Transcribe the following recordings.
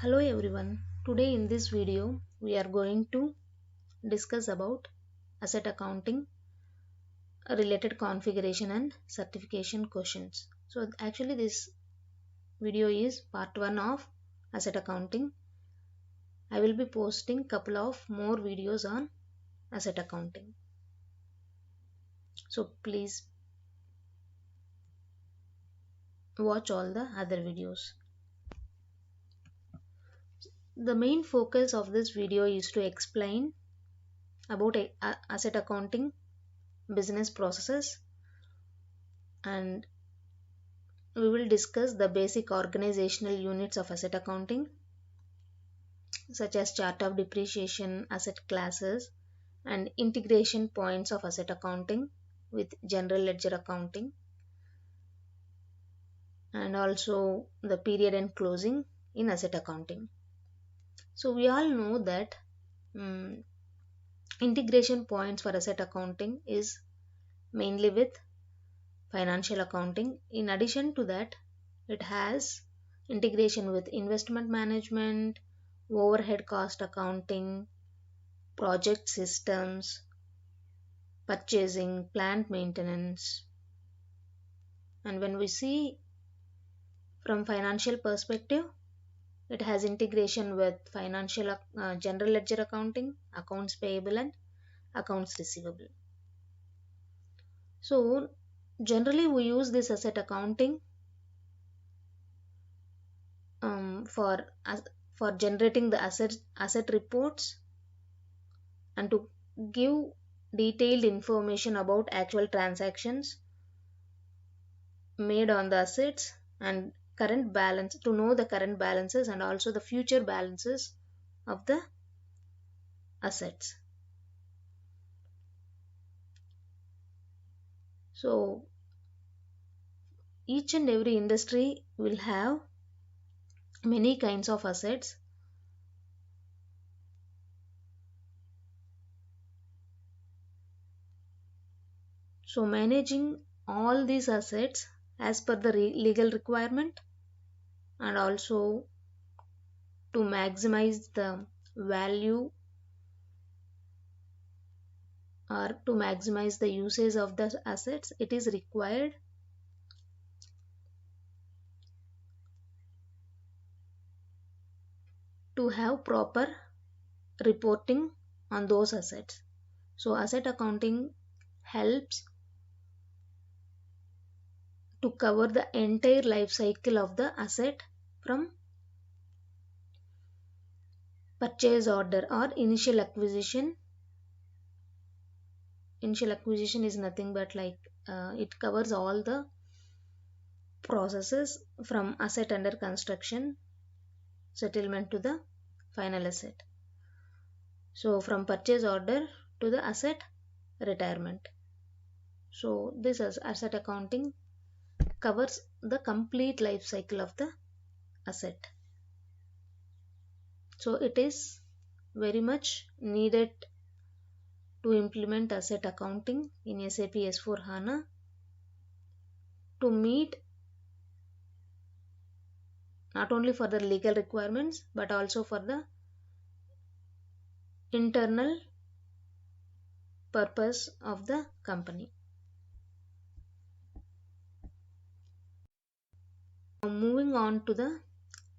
Hello everyone. Today in this video we are going to discuss about asset accounting related configuration and certification questions. So actually this video is part 1 of asset accounting. I will be posting couple of more videos on asset accounting. So please watch all the other videos. The main focus of this video is to explain about asset accounting business processes, and we will discuss the basic organizational units of asset accounting, such as chart of depreciation, asset classes, and integration points of asset accounting with general ledger accounting, and also the period end closing in asset accounting. So we all know that um, integration points for asset accounting is mainly with financial accounting. In addition to that, it has integration with investment management, overhead cost accounting, project systems, purchasing, plant maintenance. And when we see from financial perspective, it has integration with financial general ledger accounting, accounts payable, and accounts receivable. So generally we use this asset accounting for generating the asset reports and to give detailed information about actual transactions made on the assets and current balance, to know the current balances and also the future balances of the assets. So each and every industry will have many kinds of assets. So managing all these assets as per the legal requirement, and also to maximize the value or to maximize the usage of the assets, it is required to have proper reporting on those assets. So asset accounting helps to cover the entire life cycle of the asset from purchase order or initial acquisition. Initial acquisition is nothing but like it covers all the processes from asset under construction, settlement to the final asset. So from purchase order to the asset retirement. So this asset accounting covers the complete life cycle of the asset. So it is very much needed to implement asset accounting in SAP S4 HANA to meet not only for the legal requirements but also for the internal purpose of the company. Now moving on to the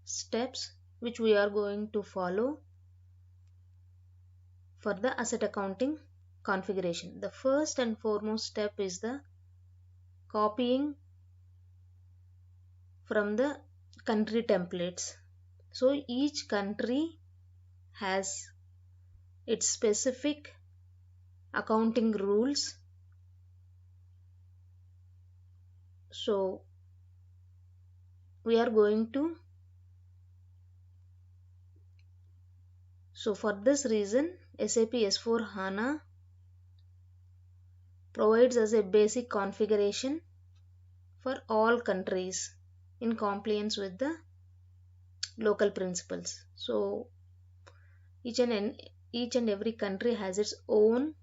steps which we are going to follow for the asset accounting configuration. The first and foremost step is the copying from the country templates. So each country has its specific accounting rules. So we are going to, so for this reason SAP S4 HANA provides us a basic configuration for all countries in compliance with the local principles. So each and every country has its own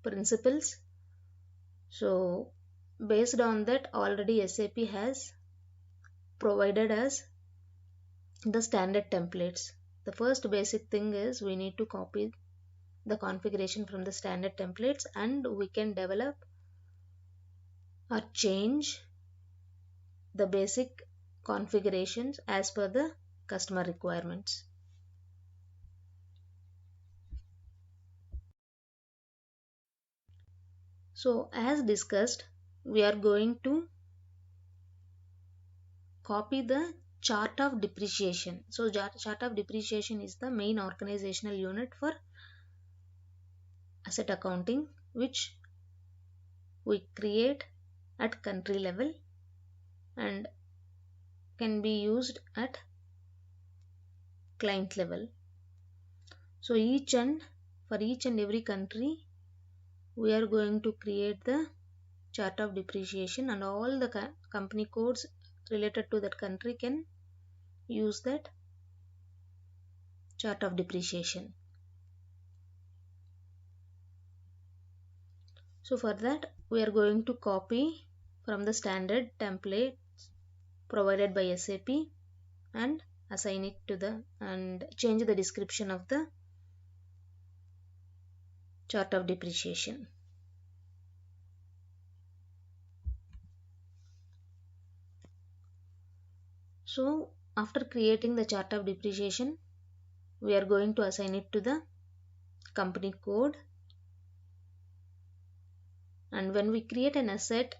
principles. So based on that, already SAP has provided us the standard templates. The first basic thing is we need to copy the configuration from the standard templates, and we can develop or change the basic configurations as per the customer requirements. So as discussed, we are going to copy the chart of depreciation. So chart of depreciation is the main organizational unit for asset accounting, which we create at country level and can be used at client level. So for each and every country we are going to create the chart of depreciation, and all the company codes related to that country can use that chart of depreciation. So for that we are going to copy from the standard template provided by SAP and assign it to the and change the description of the chart of depreciation. So after creating the chart of depreciation, we are going to assign it to the company code, and when we create an asset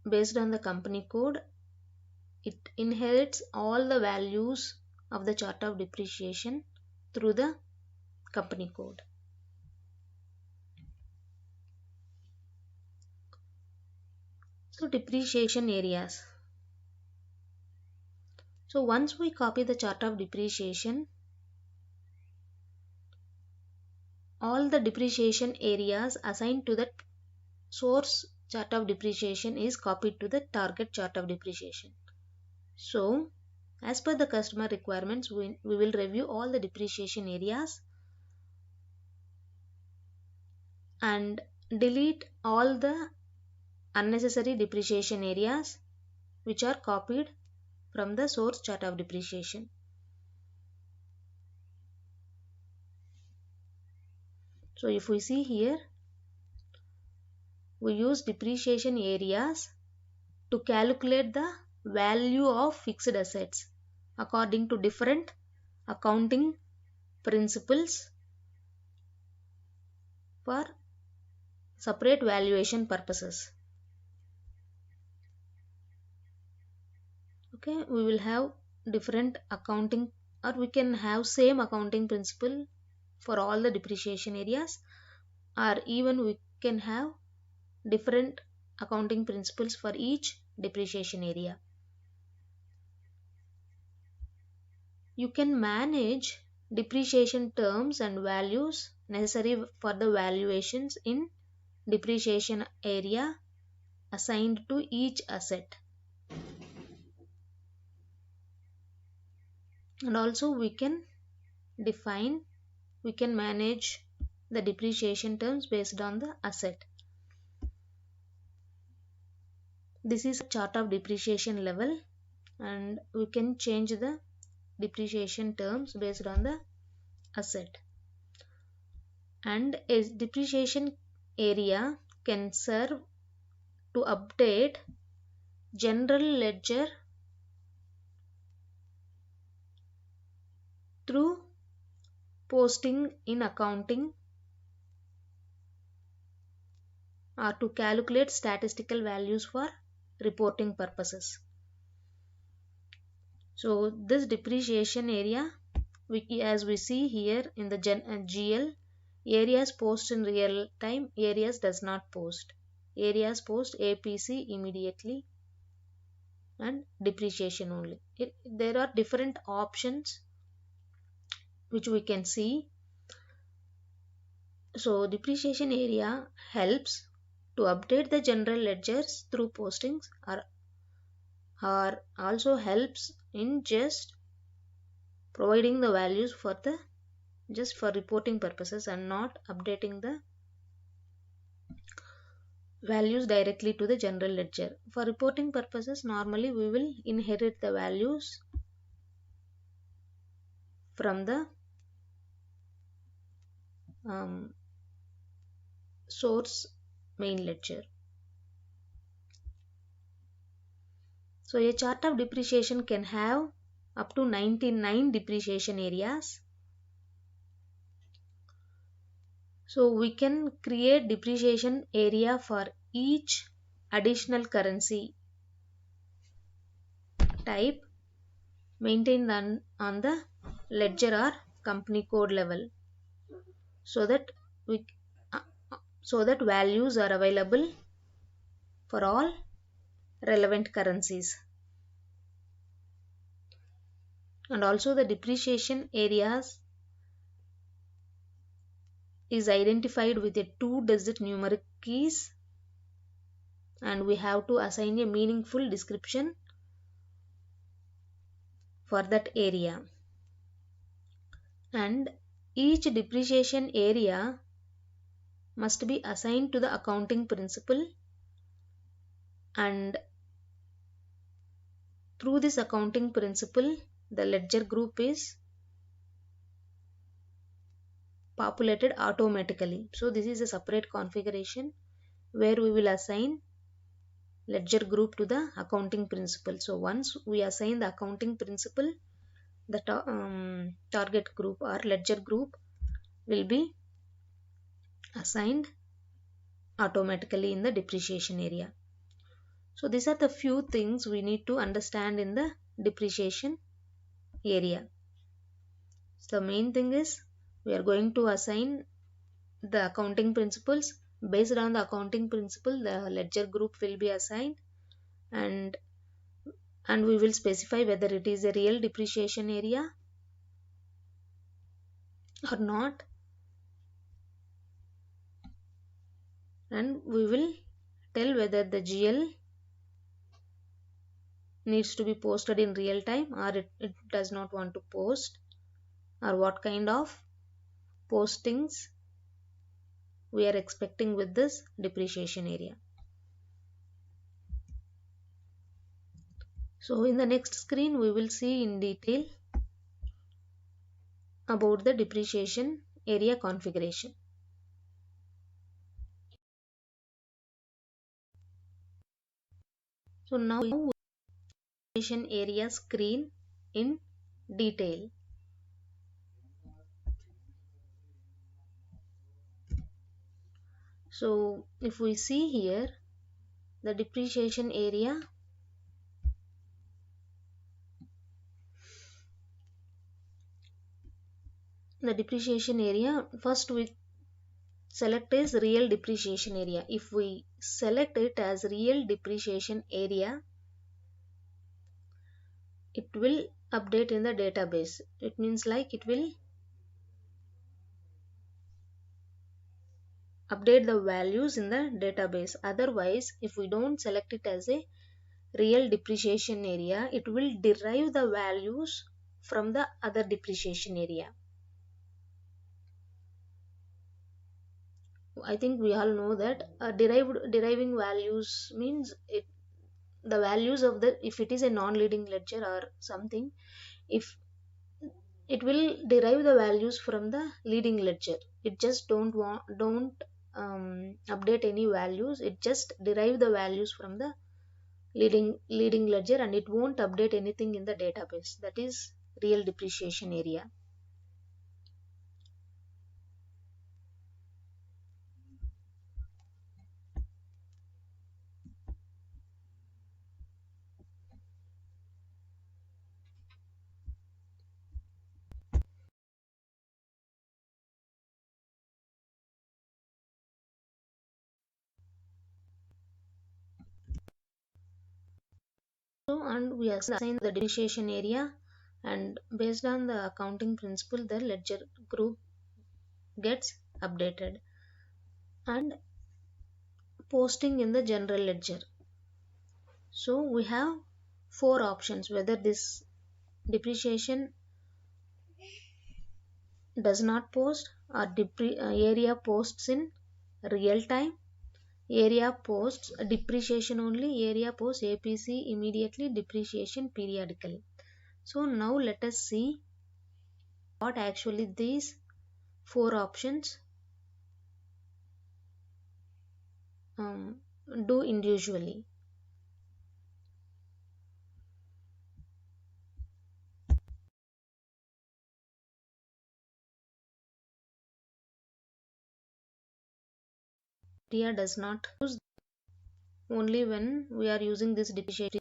based on the company code, it inherits all the values of the chart of depreciation through the company code. So depreciation areas. So once we copy the chart of depreciation, all the depreciation areas assigned to the source chart of depreciation is copied to the target chart of depreciation. So as per the customer requirements, we will review all the depreciation areas and delete all the unnecessary depreciation areas which are copied from the source chart of depreciation. So if we see here, we use depreciation areas to calculate the value of fixed assets according to different accounting principles for separate valuation purposes. Okay, we will have different accounting, or we can have same accounting principle for all the depreciation areas, or even we can have different accounting principles for each depreciation area. You can manage depreciation terms and values necessary for the valuations in depreciation area assigned to each asset. And also we can manage the depreciation terms based on the asset. This is a chart of depreciation level, and we can change the depreciation terms based on the asset. And a depreciation area can serve to update general ledger through posting in accounting, or to calculate statistical values for reporting purposes. So this depreciation area, as we see here in the GL, areas post in real time, areas does not post. Areas post APC immediately and depreciation only. There are different options which we can see. So depreciation area helps to update the general ledgers through postings, or also helps in just providing the values for the just for reporting purposes and not updating the values directly to the general ledger. For reporting purposes, normally we will inherit the values from the um, source main ledger. So a chart of depreciation can have up to 99 depreciation areas. So we can create depreciation area for each additional currency type maintained on the ledger or company code level, so that we uh, so that values are available for all relevant currencies. And also the depreciation areas is identified with a 2-digit numeric keys, and we have to assign a meaningful description for that area. And each depreciation area must be assigned to the accounting principle, and through this accounting principle the ledger group is populated automatically. So this is a separate configuration where we will assign ledger group to the accounting principle. So once we assign the accounting principle, the target group or ledger group will be assigned automatically in the depreciation area. So these are the few things we need to understand in the depreciation area. So the main thing is we are going to assign the accounting principles. Based on the accounting principle, the ledger group will be assigned, and we will specify whether it is a real depreciation area or not, and we will tell whether the GL needs to be posted in real time or it does not want to post, or what kind of postings we are expecting with this depreciation area. So in the next screen we will see in detail about the depreciation area configuration. So now we have depreciation area screen in detail. So if we see here the depreciation area, first we select is real depreciation area. If we select it as real depreciation area, it will update in the database. It means like it will update the values in the database. Otherwise, if we don't select it as a real depreciation area, it will derive the values from the other depreciation area. I think we all know that deriving values means the values of the, if it is a non-leading ledger or something, if it will derive the values from the leading ledger. It just don't update any values. It just derive the values from the leading ledger, and it won't update anything in the database. That is real depreciation area. So, and we assign the depreciation area, and based on the accounting principle the ledger group gets updated. And posting in the general ledger. So we have 4 options whether this depreciation does not post, or area posts in real time, Area posts depreciation only, area posts APC immediately, depreciation periodically. So now let us see what actually these four options um, do individually. Area does not use only when we are using this depreciation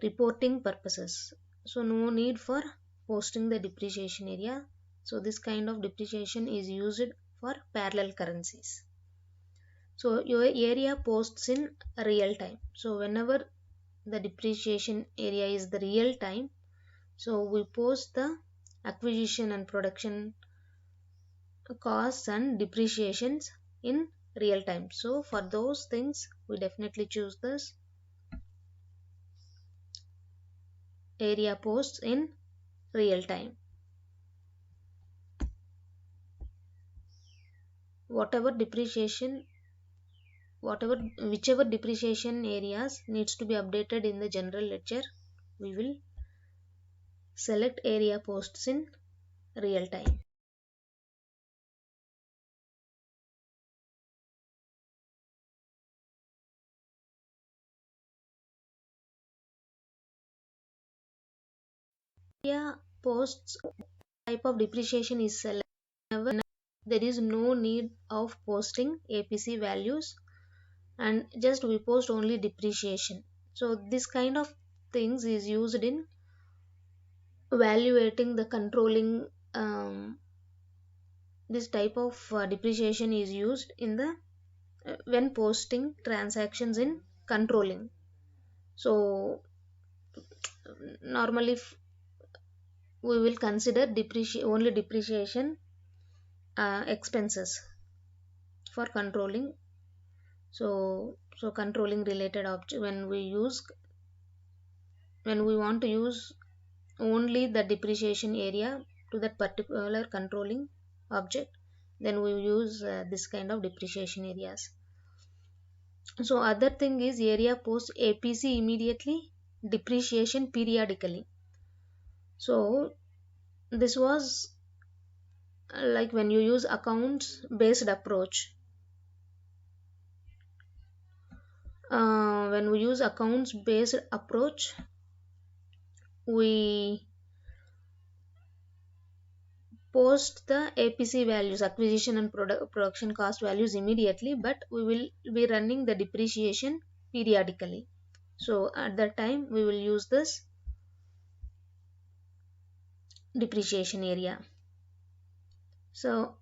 reporting purposes. So no need for posting the depreciation area. So this kind of depreciation is used for parallel currencies. So your area posts in real time. So whenever the depreciation area is the real time, so we post the acquisition and production costs and depreciations in real time. So for those things we definitely choose this area posts in real time. Whatever depreciation, whatever whichever depreciation areas needs to be updated in the general ledger, we will select area posts in real time. Area posts type of depreciation is selected whenever there is no need of posting APC values and just we post only depreciation. So this kind of things is used in evaluating the controlling. This type of depreciation is used in the when posting transactions in controlling. So normally we will consider only depreciation expenses for controlling. So controlling related object, when we want to use only the depreciation area to that particular controlling object, then we use this kind of depreciation areas. So other thing is area post APC immediately, depreciation periodically. So this was like when you use accounts based approach. When we use accounts based approach, we post the APC values, acquisition and production cost values immediately, but we will be running the depreciation periodically. So at that time we will use this depreciation area. So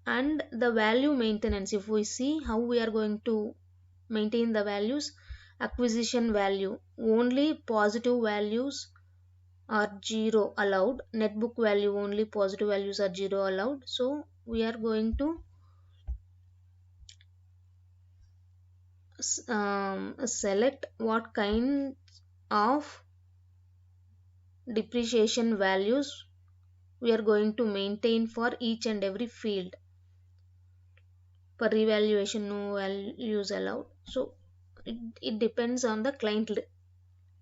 and the value maintenance, if we see how we are going to maintain the values, acquisition value only positive values are 0 allowed, net book value only positive values are 0 allowed. So we are going to select what kind of depreciation values we are going to maintain for each and every field. For revaluation no values allowed. So it depends on the client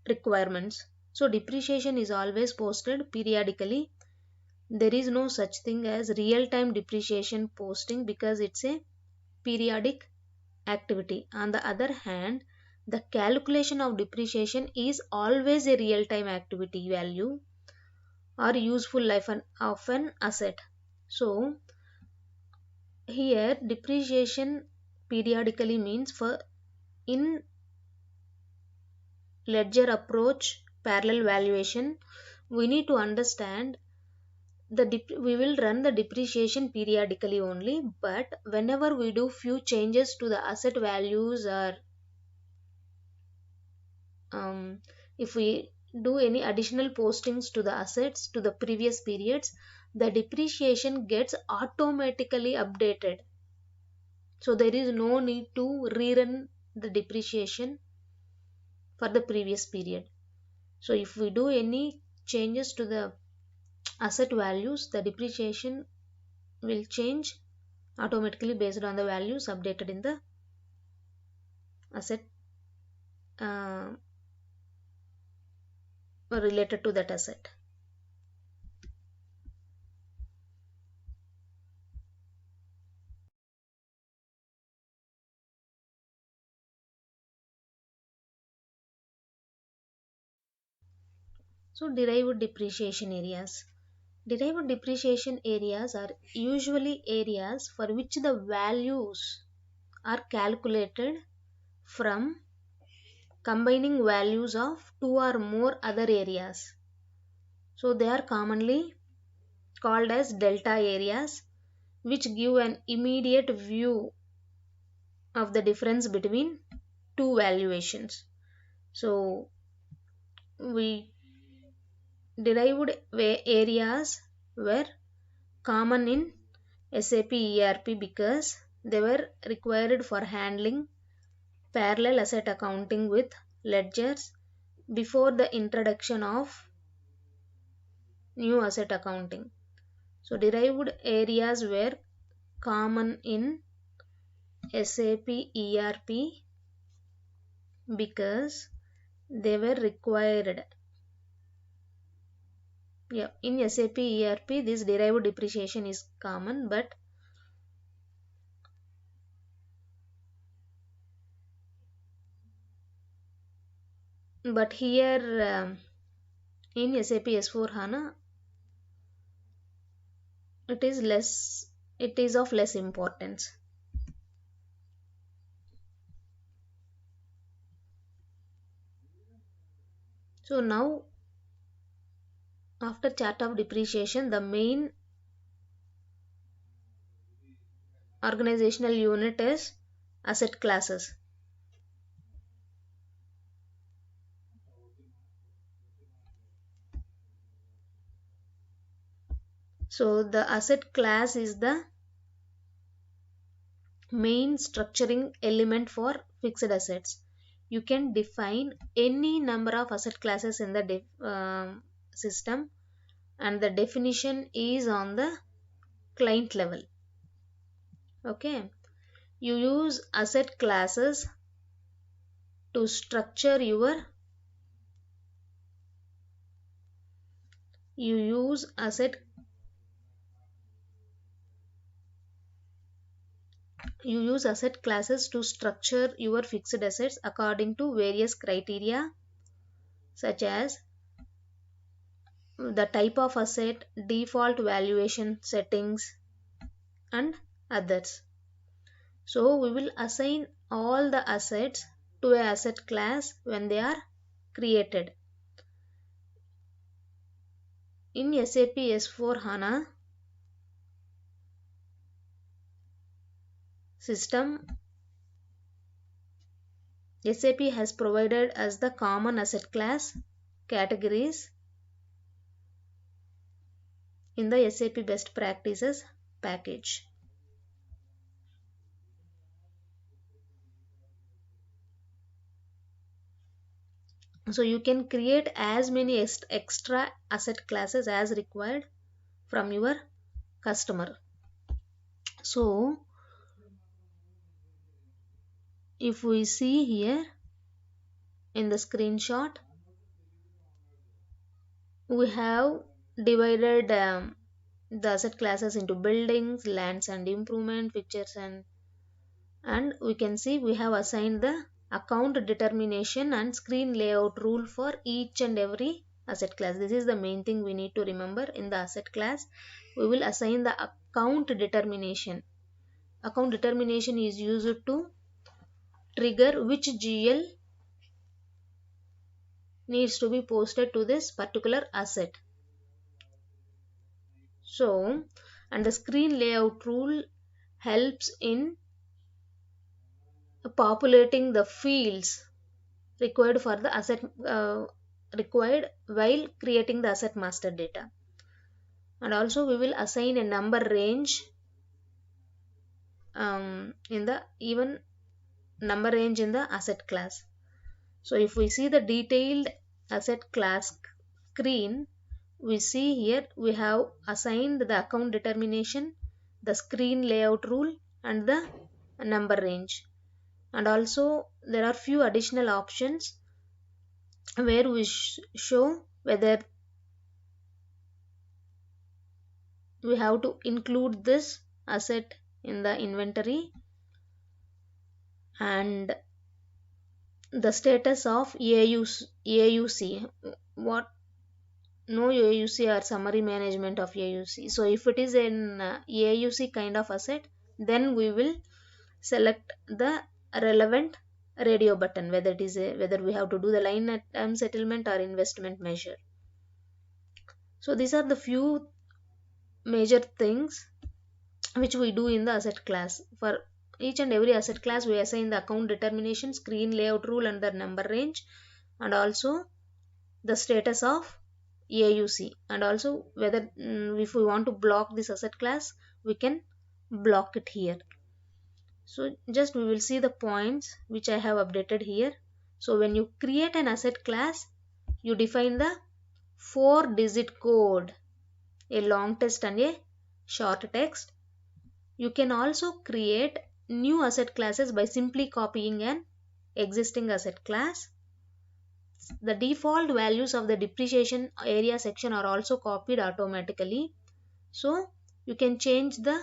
requirements. So depreciation is always posted periodically. There is no such thing as real time depreciation posting because it's a periodic activity. On the other hand, the calculation of depreciation is always a real time activity value or useful life of an asset. So here depreciation periodically means for in ledger approach parallel valuation, we need to understand we will run the depreciation periodically only, but whenever we do few changes to the asset values or if we do any additional postings to the assets to the previous periods, the depreciation gets automatically updated. So there is no need to rerun the depreciation for the previous period. So if we do any changes to the asset values, the depreciation will change automatically based on the values updated in the asset related to that asset. So derived depreciation areas. Derived depreciation areas are usually areas for which the values are calculated from combining values of two or more other areas. So they are commonly called as delta areas, which give an immediate view of the difference between two valuations. So we derived areas were common in SAP ERP because they were required for handling parallel asset accounting with ledgers before the introduction of new asset accounting. So derived areas were common in SAP ERP because they were required. Yeah, in SAP ERP this derived depreciation is common, but here in SAP S4 HANA it is less, it is of less importance. So now after chart of depreciation, the main organizational unit is asset classes. So the asset class is the main structuring element for fixed assets. You can define any number of asset classes in the system, and the definition is on the client level. Okay, you use asset classes to structure your you use asset you use asset classes to structure your fixed assets according to various criteria such as the type of asset, default valuation settings, and others. So we will assign all the assets to a asset class when they are created. In SAP S4 HANA system, SAP has provided us the common asset class categories in the SAP best practices package. So you can create as many extra asset classes as required from your customer. So if we see here in the screenshot, we have divided the asset classes into buildings, lands and improvement, fixtures, and we can see we have assigned the account determination and screen layout rule for each and every asset class. This is the main thing we need to remember. In the asset class we will assign the account determination. Account determination is used to trigger which GL needs to be posted to this particular asset. So, and the screen layout rule helps in populating the fields required for the asset required while creating the asset master data. And also we will assign a number range in the even number range in the asset class. So if we see the detailed asset class screen, we see here we have assigned the account determination, the screen layout rule and the number range. And also there are few additional options where we show whether we have to include this asset in the inventory and the status of AUC. What? No AUC or summary management of AUC. So if it is an AUC kind of asset, then we will select the relevant radio button, whether it is whether we have to do the line item settlement or investment measure. So these are the few major things which we do in the asset class. For each and every asset class, we assign the account determination, screen layout rule and the number range, and also the status of AUC, and also whether if we want to block this asset class, we can block it here. So just we will see the points which I have updated here. So when you create an asset class, you define the 4-digit code, a long text and a short text. You can also create new asset classes by simply copying an existing asset class. The default values of the depreciation area section are also copied automatically. So you can change the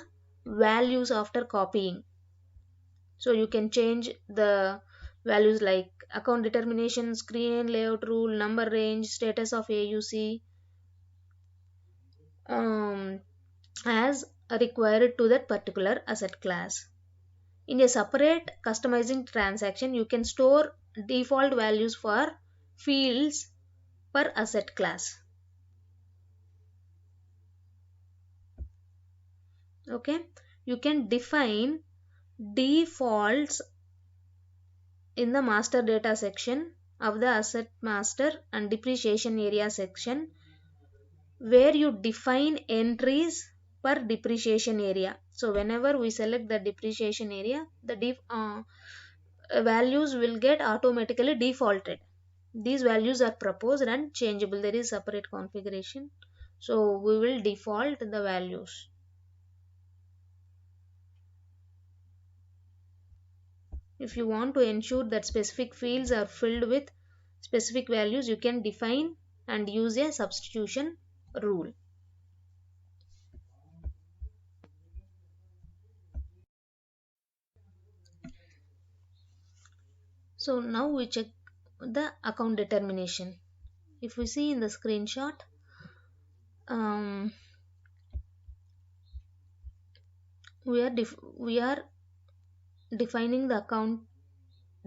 values after copying. So you can change the values like account determination, screen layout rule, number range, status of AUC as required to that particular asset class. In a separate customizing transaction, you can store default values for fields per asset class. Okay, you can define defaults in the master data section of the asset master and depreciation area section, where you define entries per depreciation area. So whenever we select the depreciation area, the values will get automatically defaulted. These values are proposed and changeable. There is separate configuration. So we will default the values. If you want to ensure that specific fields are filled with specific values, you can define and use a substitution rule. So now we check the account determination. If we see in the screenshot, we are defining the account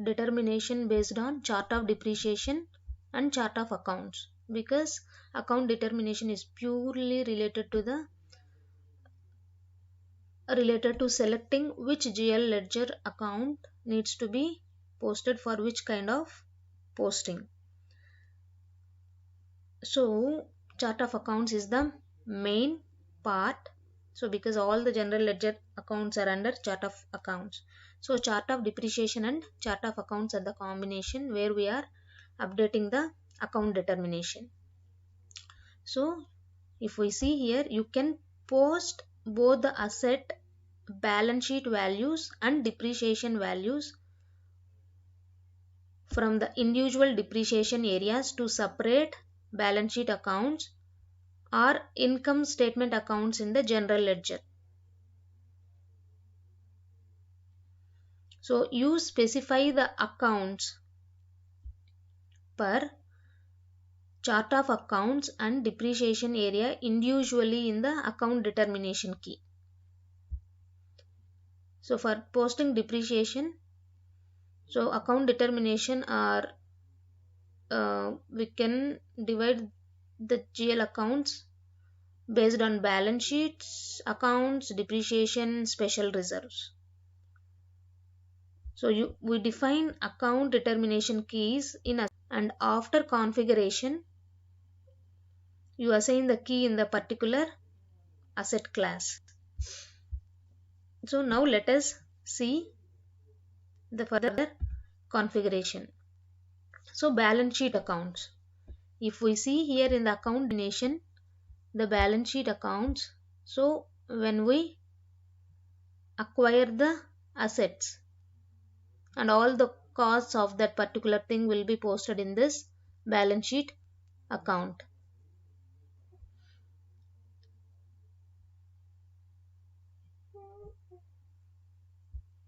determination based on chart of depreciation and chart of accounts, because account determination is purely related to selecting which GL ledger account needs to be posted for which kind of posting. So chart of accounts is the main part. So because all the general ledger accounts are under chart of accounts, so chart of depreciation and chart of accounts are the combination where we are updating the account determination. So if we see here, you can post both the asset balance sheet values and depreciation values from the individual depreciation areas to separate balance sheet accounts or income statement accounts in the general ledger. So you specify the accounts per chart of accounts and depreciation area individually in the account determination key. So for posting depreciation, so account determination are we can divide the GL accounts based on balance sheets, accounts, depreciation, special reserves. So we define account determination keys and after configuration, you assign the key in the particular asset class. So now let us see the further configuration. So balance sheet accounts. If we see here in the account definition, the balance sheet accounts, so when we acquire the assets and all the costs of that particular thing will be posted in this balance sheet account.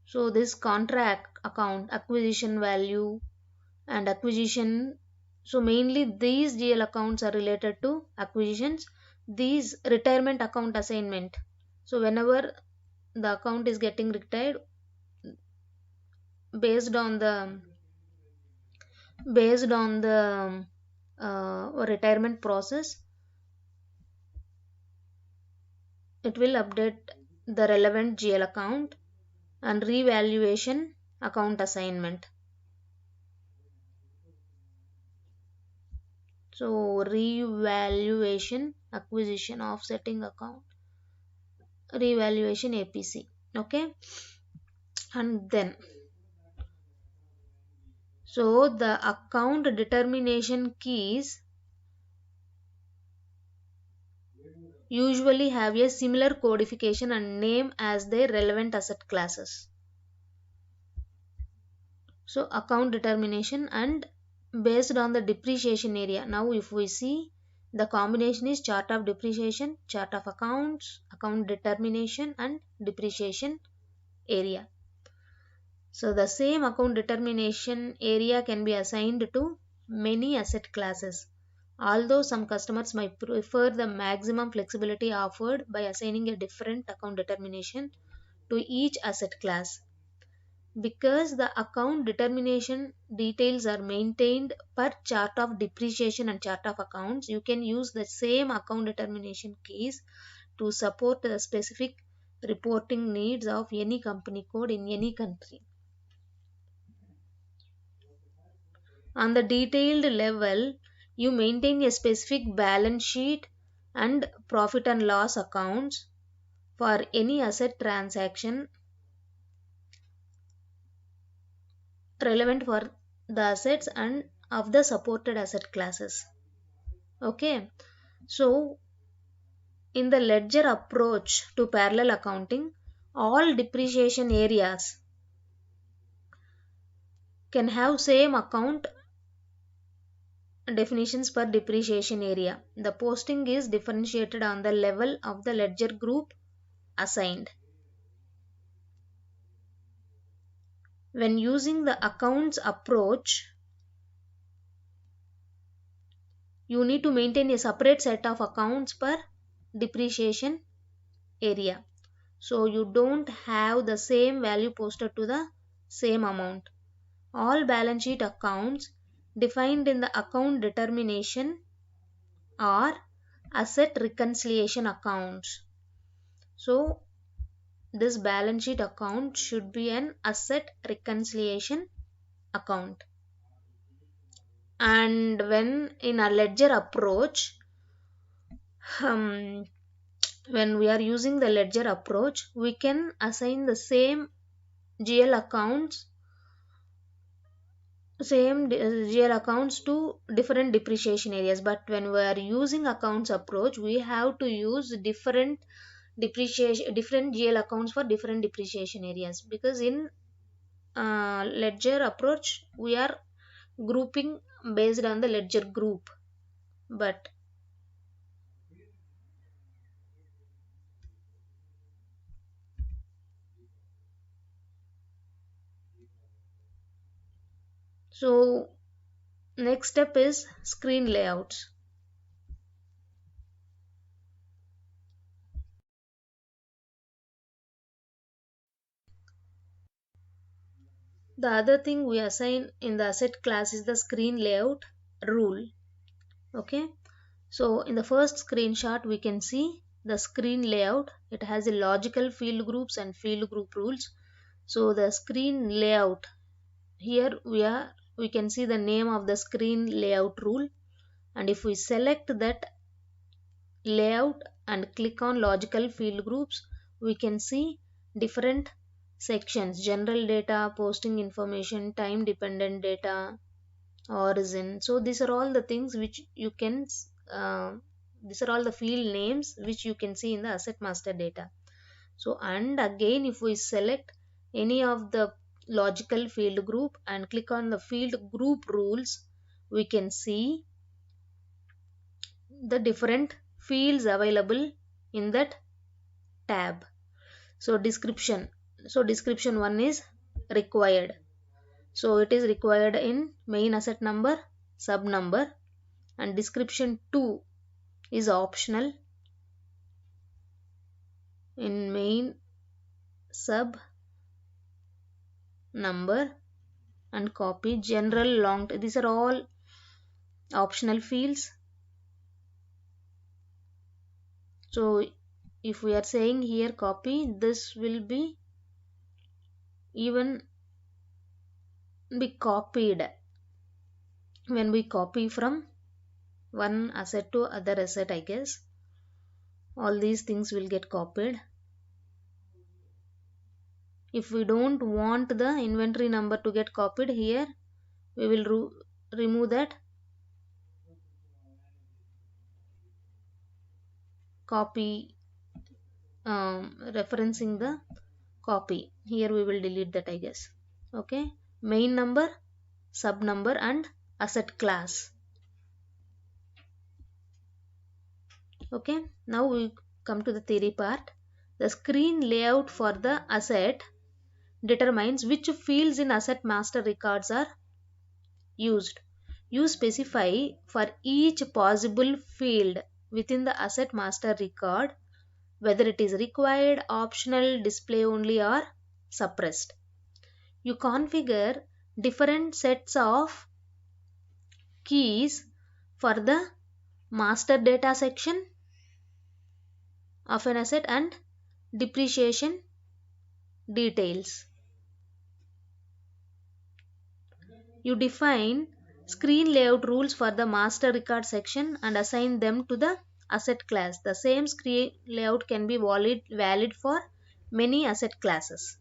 So this contract account, acquisition value and acquisition, so mainly these GL accounts are related to acquisitions. These retirement account assignment, so whenever the account is getting retired, based on the retirement process, it will update the relevant GL account and revaluation account assignment. So revaluation, acquisition, offsetting account, revaluation APC. Okay, and then so the account determination keys usually have a similar codification and name as their relevant asset classes. So account determination and based on the depreciation area. Now if we see, the combination is chart of depreciation, chart of accounts, account determination and depreciation area. So the same account determination area can be assigned to many asset classes. Although some customers might prefer the maximum flexibility offered by assigning a different account determination to each asset class. Because the account determination details are maintained per chart of depreciation and chart of accounts, you can use the same account determination keys to support the specific reporting needs of any company code in any country. On the detailed level, you maintain a specific balance sheet and profit and loss accounts for any asset transaction relevant for the assets and of the supported asset classes. Okay, so in the ledger approach to parallel accounting, all depreciation areas can have same account definitions per depreciation area. The posting is differentiated on the level of the ledger group assigned. When using the accounts approach, you need to maintain a separate set of accounts per depreciation area. So you don't have the same value posted to the same amount. All balance sheet accounts defined in the account determination are asset reconciliation accounts. So this balance sheet account should be an asset reconciliation account. And when in a ledger approach, when we are using the ledger approach, we can assign the same GL accounts to different depreciation areas. But when we are using accounts approach, we have to use different GL accounts for different depreciation areas, because in ledger approach we are grouping based on the ledger group. But so next step is screen layouts. The other thing we assign in the asset class is the screen layout rule. Okay, so in the first screenshot we can see the screen layout. It has a logical field groups and field group rules. So the screen layout, here we can see the name of the screen layout rule, and if we select that layout and click on logical field groups, we can see different sections: general data, posting information, time dependent data, origin. So these are all the things which you can these are all the field names which you can see in the asset master data. So and again, if we select any of the logical field group and click on the field group rules, we can see the different fields available in that tab. So description 1 is required. So it is required in main asset number, sub number, and description 2 is optional in main, sub, number, and copy. General, long, these are all optional fields. So if we are saying here copy, this will be even be copied when we copy from one asset to other asset. I guess all these things will get copied. If we don't want the inventory number to get copied here, we will remove that copy, referencing the copy. Here we will delete that, I guess. Okay, main number, sub number, and asset class. Okay, now we come to the theory part. The screen layout for the asset determines which fields in asset master records are used. You specify for each possible field within the asset master record whether it is required, optional, display only, or suppressed. You configure different sets of keys for the master data section of an asset and depreciation details. You define screen layout rules for the master record section and assign them to the asset class. The same screen layout can be valid for many asset classes.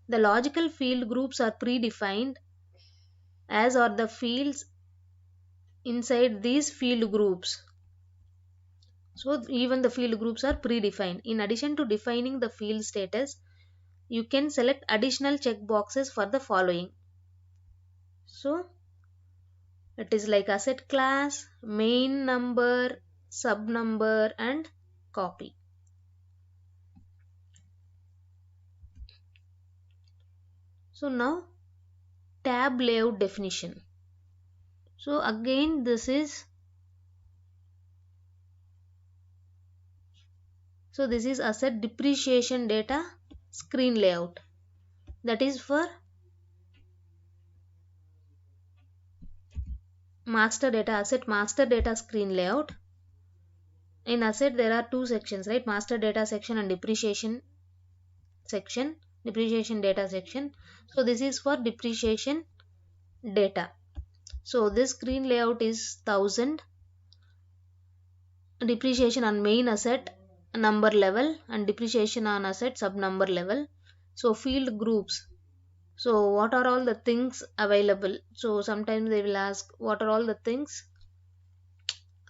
The logical field groups are predefined, as are the fields inside these field groups. So even the field groups are predefined. In addition to defining the field status, you can select additional checkboxes for the following. So it is like asset class, main number, sub number, and copy. So now tab layout definition. So again this is asset depreciation data screen layout. That is for master data, asset master data screen layout. In asset there are two sections, right? Master data section and depreciation section, depreciation data section. So this is for depreciation data. So this screen layout is 1000. Depreciation on main asset number level and depreciation on asset sub number level. So field groups. So what are all the things available? So sometimes they will ask what are all the things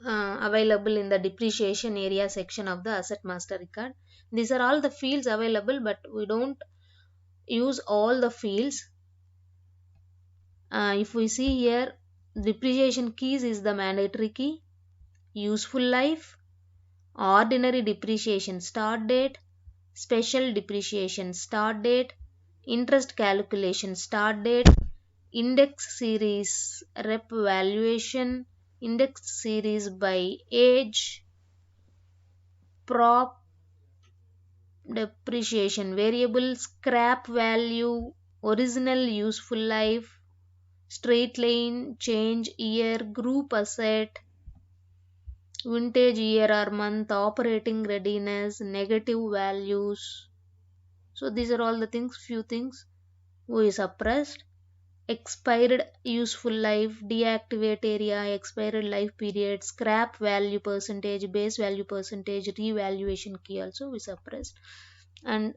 available in the depreciation area section of the asset master record. These are all the fields available, but we don't use all the fields. If we see here, depreciation keys is the mandatory key, useful life, ordinary depreciation start date, special depreciation start date, interest calculation start date, index series rep valuation, index series by age, prop depreciation variable, scrap value, original useful life, straight line, change year, group asset, vintage year or month, operating readiness, negative values. So these are all the things, few things we suppressed. Expired useful life, deactivate area, expired life period, scrap value percentage, base value percentage, revaluation key also we suppressed. And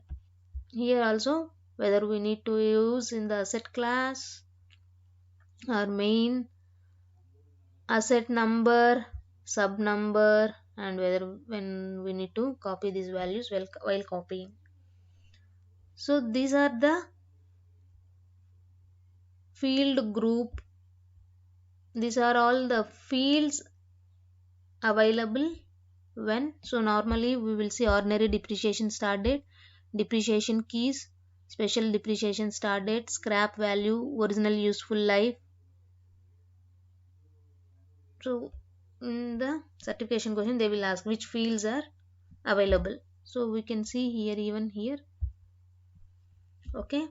here also whether we need to use in the asset class or main, asset number, sub number, and whether when we need to copy these values while copying. So these are the field group. These are all the fields available when. So normally we will see ordinary depreciation start date, depreciation keys, special depreciation start date, scrap value, original useful life. So in the certification question they will ask which fields are available. So we can see here, even here. Okay,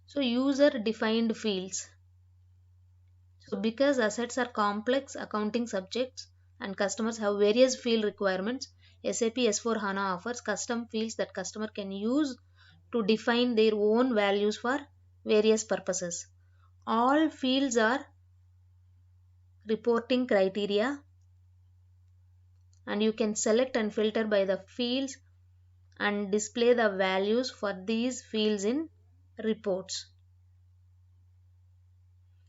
so user defined fields. So because assets are complex accounting subjects and customers have various field requirements, SAP S4 HANA offers custom fields that customer can use to define their own values for various purposes. All fields are reporting criteria, and you can select and filter by the fields and display the values for these fields in reports.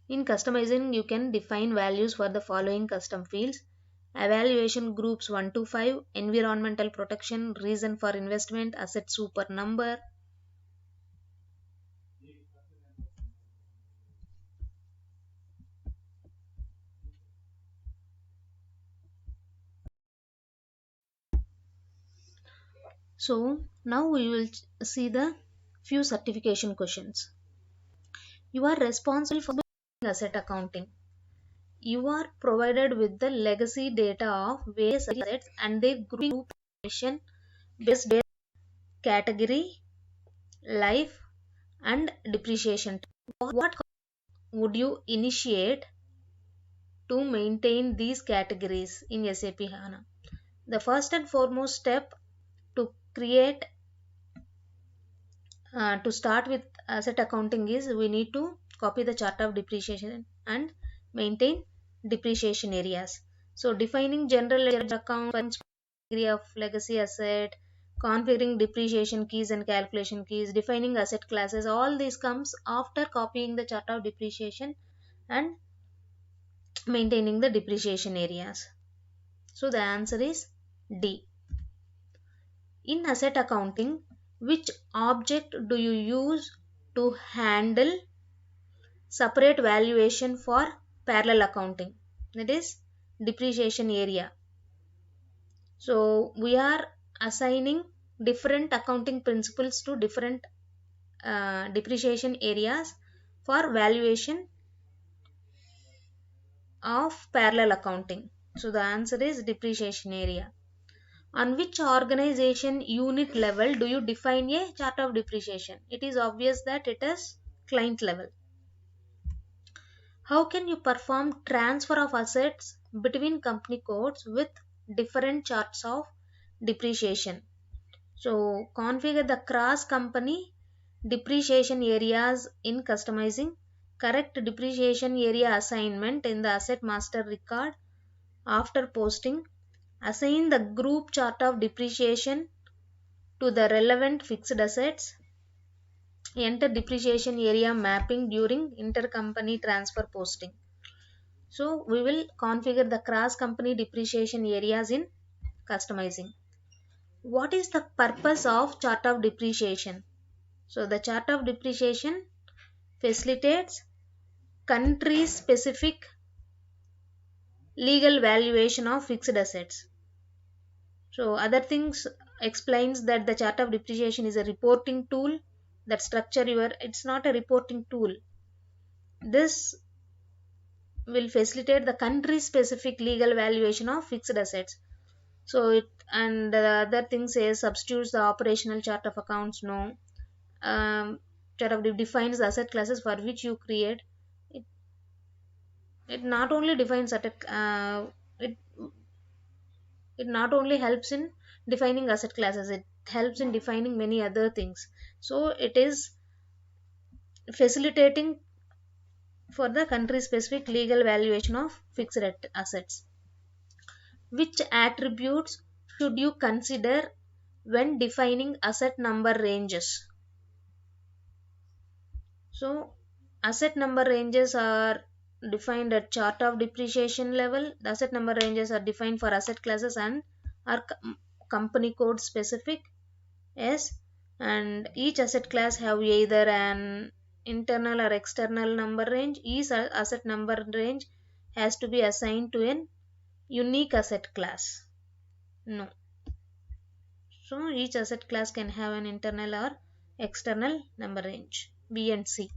In customizing, you can define values for the following custom fields: evaluation groups 1 to 5, environmental protection, reason for investment, asset super number. So now we will see the few certification questions. You are responsible for asset accounting. You are provided with the legacy data of various assets and their group mission based their category, life, and depreciation. What would you initiate to maintain these categories in SAP HANA? The first and foremost step to create to start with asset accounting is we need to copy the chart of depreciation and maintain depreciation areas. So defining general ledger account area of legacy asset, configuring depreciation keys and calculation keys, defining asset classes, all this comes after copying the chart of depreciation and maintaining the depreciation areas. So the answer is D. In asset accounting, which object do you use to handle separate valuation for parallel accounting? That is depreciation area. So we are assigning different accounting principles to different depreciation areas for valuation of parallel accounting. So the answer is depreciation area. On which organization unit level do you define a chart of depreciation? It is obvious that it is client level. How can you perform transfer of assets between company codes with different charts of depreciation? So configure the cross company depreciation areas in customizing, correct depreciation area assignment in the asset master record after posting, assign the group chart of depreciation to the relevant fixed assets, enter depreciation area mapping during intercompany transfer posting. So we will configure the cross company depreciation areas in customizing. What is the purpose of chart of depreciation? So the chart of depreciation facilitates country specific legal valuation of fixed assets. So other things explains that the chart of depreciation is a reporting tool that structure your, it's not a reporting tool. This will facilitate the country specific legal valuation of fixed assets. So it, and the other thing says substitutes the operational chart of accounts. No, chart of defines the asset classes for which you create it. It not only defines it it not only helps in defining asset classes, it helps in defining many other things. So it is facilitating for the country specific legal valuation of fixed assets. Which attributes should you consider when defining asset number ranges? So asset number ranges are defined at chart of depreciation level. The asset number ranges are defined for asset classes and are company code specific. Yes, and each asset class have either an internal or external number range. Each asset number range has to be assigned to an unique asset class. No. So each asset class can have an internal or external number range, B and C.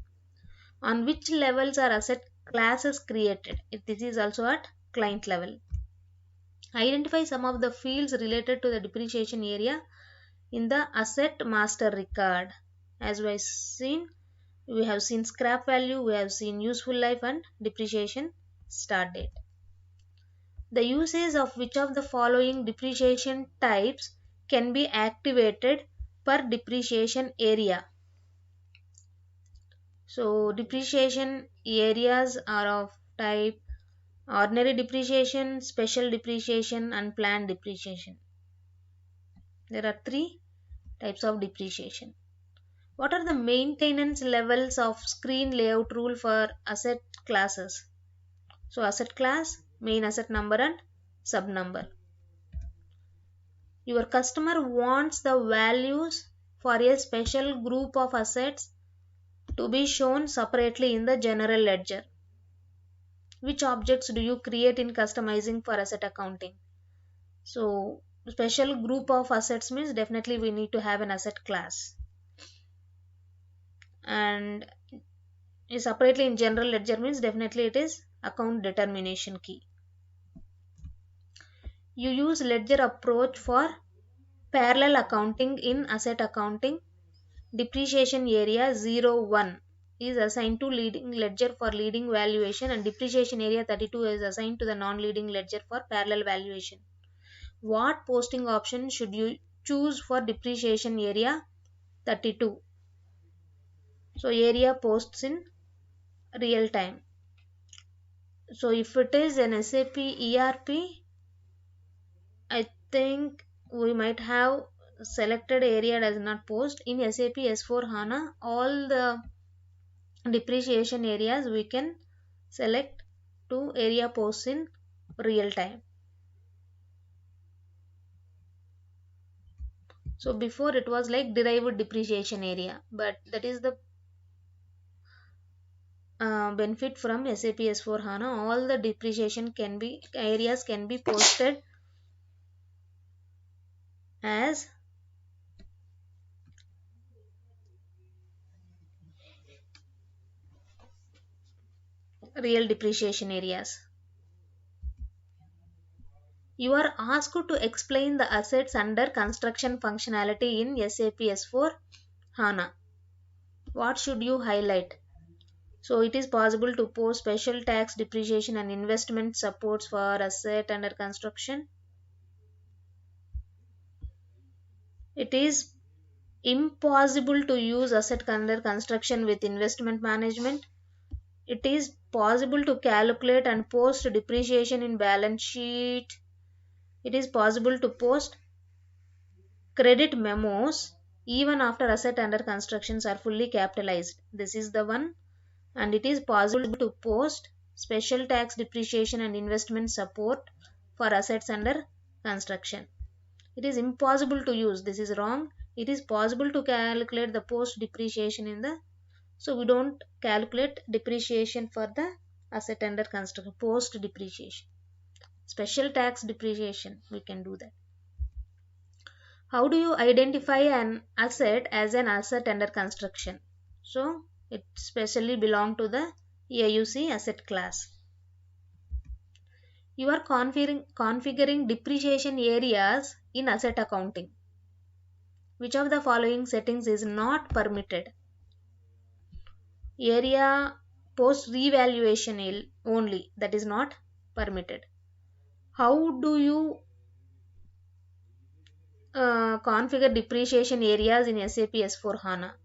On which levels are asset classes created? This is also at client level. Identify some of the fields related to the depreciation area in the asset master record. As we have seen scrap value, we have seen useful life and depreciation start date. The usage of which of the following depreciation types can be activated per depreciation area? So depreciation areas are of type ordinary depreciation, special depreciation and planned depreciation. There are three types of depreciation. What are the maintenance levels of screen layout rule for asset classes? So asset class, main asset number and sub number. Your customer wants the values for a special group of assets to be shown separately in the general ledger. Which objects do you create in customizing for asset accounting? So special group of assets means definitely we need to have an asset class. And separately in general ledger means definitely it is account determination key. You use ledger approach for parallel accounting in asset accounting. Depreciation area 01 is assigned to leading ledger for leading valuation and depreciation area 32 is assigned to the non-leading ledger for parallel valuation. What posting option should you choose for depreciation area 32? So area posts in real time. So if it is an SAP ERP, I think we might have selected area does not post. In SAP S4 HANA, all the depreciation areas we can select to area posts in real time. So before it was like derived depreciation area, but that is the benefit from SAP S4 HANA. All the depreciation areas can be posted as real depreciation areas. You are asked to explain the assets under construction functionality in SAP S4 HANA. What should you highlight? So it is possible to post special tax depreciation and investment supports for asset under construction. It is impossible to use asset under construction with investment management. It is possible to calculate and post depreciation in balance sheet. It is possible to post credit memos even after asset under constructions are fully capitalized. This is the one. And it is possible to post special tax depreciation and investment support for assets under construction. It is impossible to use. This is wrong. It is possible to calculate the post depreciation in the, so we don't calculate depreciation for the asset under construction, post depreciation. Special tax depreciation, we can do that. How do you identify an asset as an asset under construction? So it specially belong to the AUC asset class. You are configuring depreciation areas in asset accounting. Which of the following settings is not permitted? Area post revaluation only, that is not permitted. How do you configure depreciation areas in SAP S4 HANA?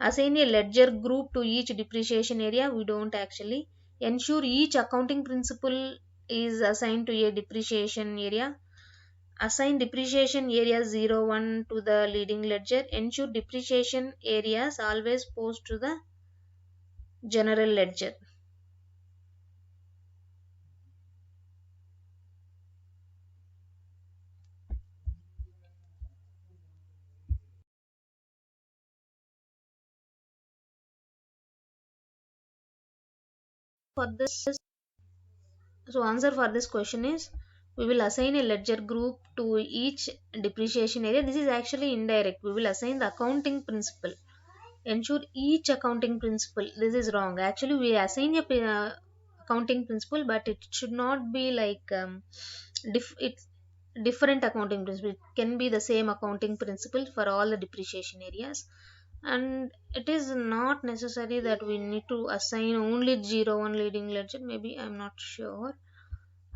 Assign a ledger group to each depreciation area. We don't actually. Ensure each accounting principle is assigned to a depreciation area. Assign depreciation area 01 to the leading ledger. Ensure depreciation areas always post to the general ledger. for this answer for this question is, we will assign a ledger group to each depreciation area. This is actually indirect. We will assign the accounting principle. Ensure each accounting principle. This is wrong. Actually, we assign a accounting principle, but it should not be like it's different accounting principle. It can be the same accounting principle for all the depreciation areas, and it is not necessary that we need to assign only 01 leading ledger. Maybe I'm not sure.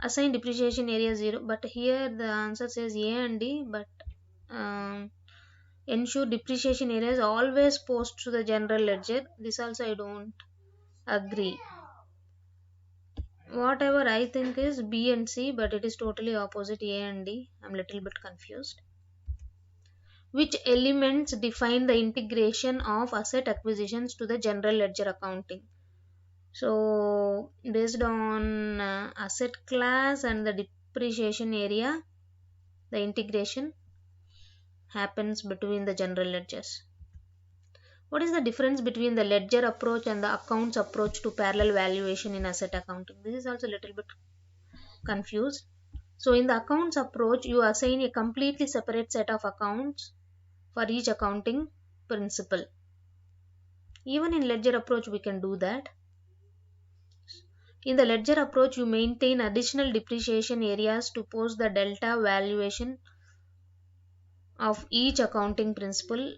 Assign depreciation area 0, but here the answer says A and D, but ensure depreciation areas always post to the general ledger. This also I don't agree. Whatever I think is B and C, but it is totally opposite A and D. I'm a little bit confused. Which elements define the integration of asset acquisitions to the general ledger accounting? So based on asset class and the depreciation area, the integration happens between the general ledgers. What is the difference between the ledger approach and the accounts approach to parallel valuation in asset accounting? This is also a little bit confused. So in the accounts approach, you assign a completely separate set of accounts for each accounting principle. Even in ledger approach, we can do that. In the ledger approach, you maintain additional depreciation areas to post the delta valuation of each accounting principle.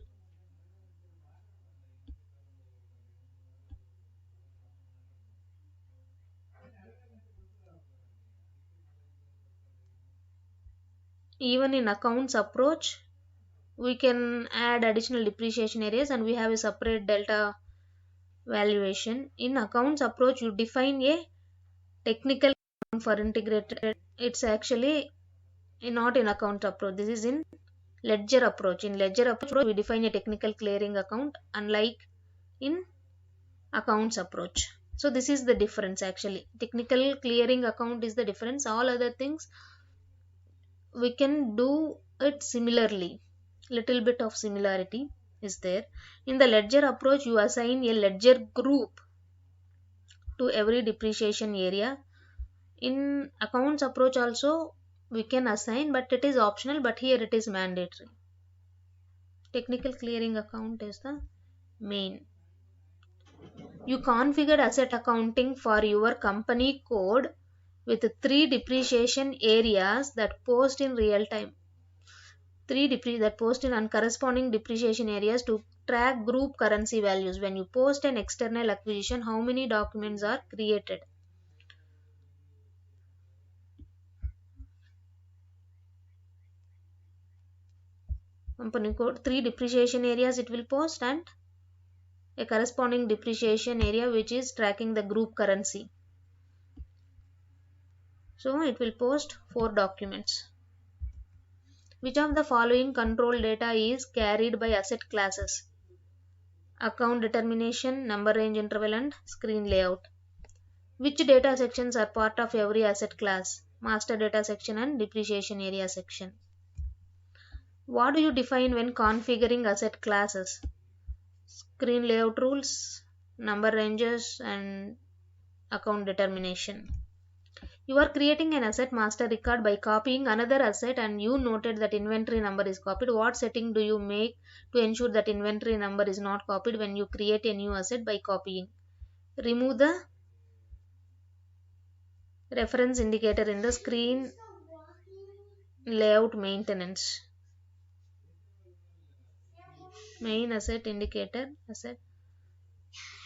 Even in accounts approach, we can add additional depreciation areas and we have a separate delta valuation. In accounts approach, you define a technical account for integrated. It's actually not in account approach. This is in ledger approach. In ledger approach, we define a technical clearing account, unlike in accounts approach. So this is the difference actually. Technical clearing account is the difference. All other things we can do it similarly. Little bit of similarity is there. In the ledger approach, you assign a ledger group to every depreciation area. In accounts approach also we can assign, but it is optional, but here it is mandatory. Technical clearing account is the main. You configured asset accounting for your company code with 3 depreciation areas that post in real time. 3 that post in and corresponding depreciation areas to track group currency values. When you post an external acquisition, how many documents are created? Company code, 3 depreciation areas it will post, and a corresponding depreciation area which is tracking the group currency. So it will post 4 documents. Which of the following control data is carried by asset classes? Account determination, number range interval, and screen layout. Which data sections are part of every asset class? Master data section and depreciation area section. What do you define when configuring asset classes? Screen layout rules, number ranges, and account determination. You are creating an asset master record by copying another asset and you noted that inventory number is copied. What setting do you make to ensure that inventory number is not copied when you create a new asset by copying? Remove the reference indicator in the screen layout maintenance. Main asset indicator, asset,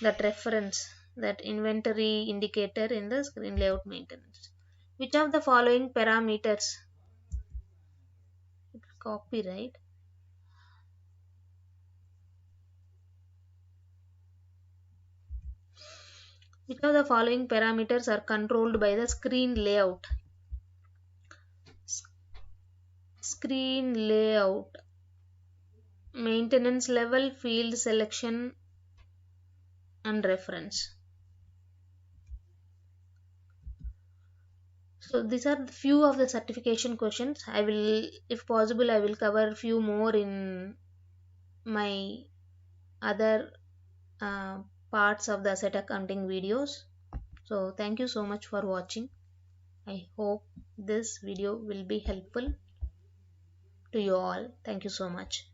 that reference, that inventory indicator in the screen layout maintenance. Which of the following parameters? Copyright. Which of the following parameters are controlled by the screen layout? Screen layout, maintenance level, field selection, and reference. So these are few of the certification questions. I will, if possible, I will cover few more in my other parts of the asset accounting videos. So thank you so much for watching. I hope this video will be helpful to you all. Thank you so much.